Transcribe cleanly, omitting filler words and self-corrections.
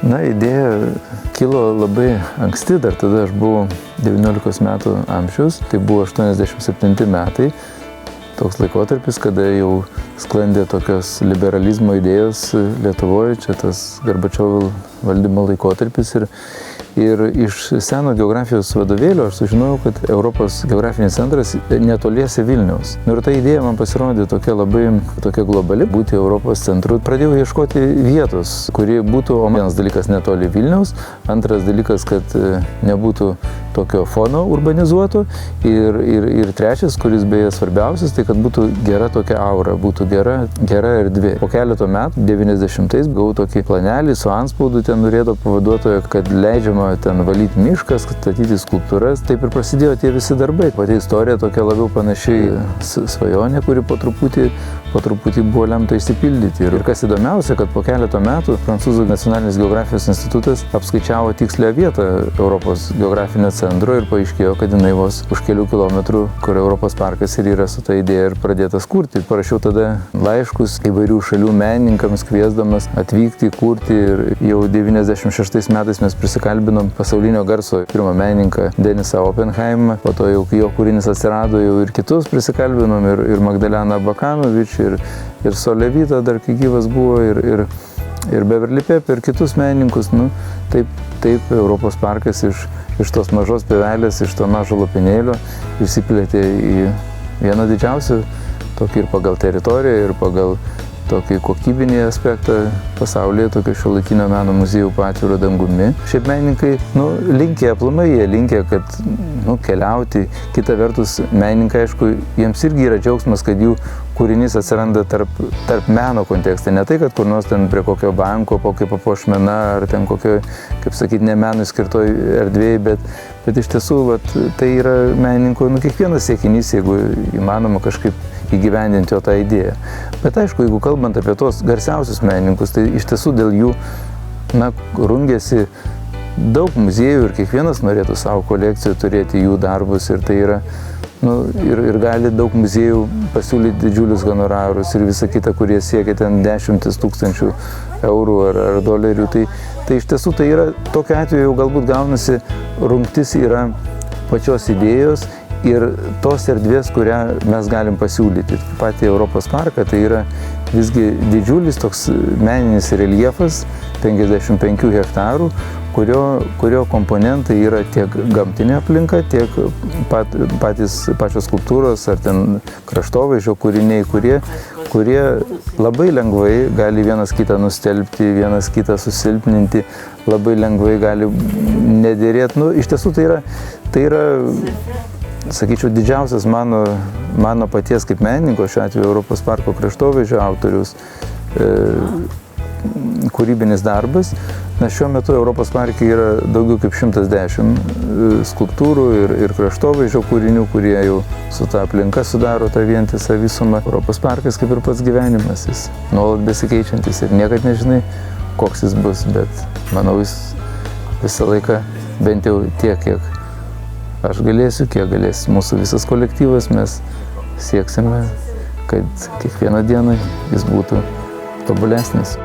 Na, idėja kilo labai anksti, dar tada aš buvau 19 metų amžiaus, tai buvo 87 metai. Toks laikotarpis, kada jau sklandė tokios liberalizmo idėjos Lietuvoje, čia tas Gorbačiovo valdymo laikotarpis ir iš seno geografijos vadovėlio aš sužinojau, kad Europos geografinis centras netoliese Vilniaus. Ir ta idėja man pasirodė tokia globali, būti Europos centru. Pradėjau ieškoti vietos, kuri būtų, vienas dalykas netoli Vilniaus, antras dalykas, kad nebūtų tokio fono urbanizuoto ir trečias, kuris beje svarbiausias, tai kad būtų gera tokia aura, būtų gera erdvė. Po keleto metų, 90-ais, gavau tokį planelį su antspaudu ten urėdo pavaduotojo, kad leidžiama ten valyti miškas, statyti skulptūras. Taip ir prasidėjo tie visi darbai. Pati istorija tokia labiau panašiai svajonė, kuri po truputį buvo lemta išsipildyti. Ir kas įdomiausia, kad po keleto metų Prancūzų nacionalinis geografijos institutas apskaičiavo tikslę vietą Europos geografinio centro ir paaiškėjo, kad jinai vos už kelių kilometrų, kur Europos parkas ir yra su ta idėja ir pradėtas kurti. Parašiau tada laiškus įvairių šalių menininkams, kviesdamas atvykti, kurti ir jau 96 metais mes prisikalbinom pasaulinio garso pirmą menininką Denisą Oppenheimą, po to jau jo kūrinys atsirado jau ir kitus prisikalbinom ir Magdaleną Bakanovič ir Solevitą dar kai gyvas buvo ir Beverly Pep ir kitus menininkus. Nu, taip Europos parkas iš tos mažos pievelės, iš to mažo lopinėlio išsiplėtė į vieną didžiausių, tokį ir pagal teritoriją, ir pagal tokį kokybinį aspektą pasaulyje, tokio šiuolaikinio meno muziejų po atviru dangumi. Šiaip menininkai, linkę aplamai, jie linkę, kad keliauti. Kita vertus, menininkai, aišku, jiems irgi yra džiaugsmas, kad jų kūrinys atsiranda tarp meno kontekste. Ne tai, kad kur nors ten prie kokio banko, kokio papuošmena, ar ten kokio, kaip sakyti, ne menui skirtoj erdvėj, bet iš tiesų, tai yra menininko, kiekvienas siekinys, jeigu įmanoma kažkaip įgyvendinti jo tą idėją. Bet aišku, jeigu kalbant apie tos garsiausius menininkus, tai iš tiesų dėl jų, rungėsi daug muziejų ir kiekvienas norėtų savo kolekciją turėti jų darbus ir tai yra, ir gali daug muziejų pasiūlyti didžiulius honorarus ir visą kitą, kurie siekia ten 10 000 eurų ar dolerių. Tai iš tiesų tai yra, tokiu atveju jau galbūt gaunasi, rungtis yra pačios idėjos ir tos erdvės, kurią mes galim pasiūlyti. Patį Europos parką tai yra visgi didžiulis toks meninis reljefas, 55 hektarų, kurio komponentai yra tiek gamtinė aplinka, tiek pačios skulptūros ar ten kraštovaizdžio kūriniai, kurie labai lengvai gali vienas kitą nustelbti, vienas kitą susilpninti, labai lengvai gali nederėti. Iš tiesų tai yra, sakyčiau, didžiausias mano paties kaip menininko, šiuo atveju Europos parko kraštovaizdžio autoriaus, kūrybinis darbas. Šiuo metu Europos parke yra daugiau kaip 110 skulptūrų ir kraštovaizdžio kūrinių, kurie jau su ta aplinka sudaro tą vientisą visumą. Europos parkas kaip ir pats gyvenimas, jis nuolat besikeičiantis ir niekad nežinai, koks jis bus, bet manau, jis visą laiką bent jau tiek, kiek aš galėsiu, kiek galės mūsų visas kolektyvas, mes sieksime, kad kiekvieną dieną jis būtų tobulesnis.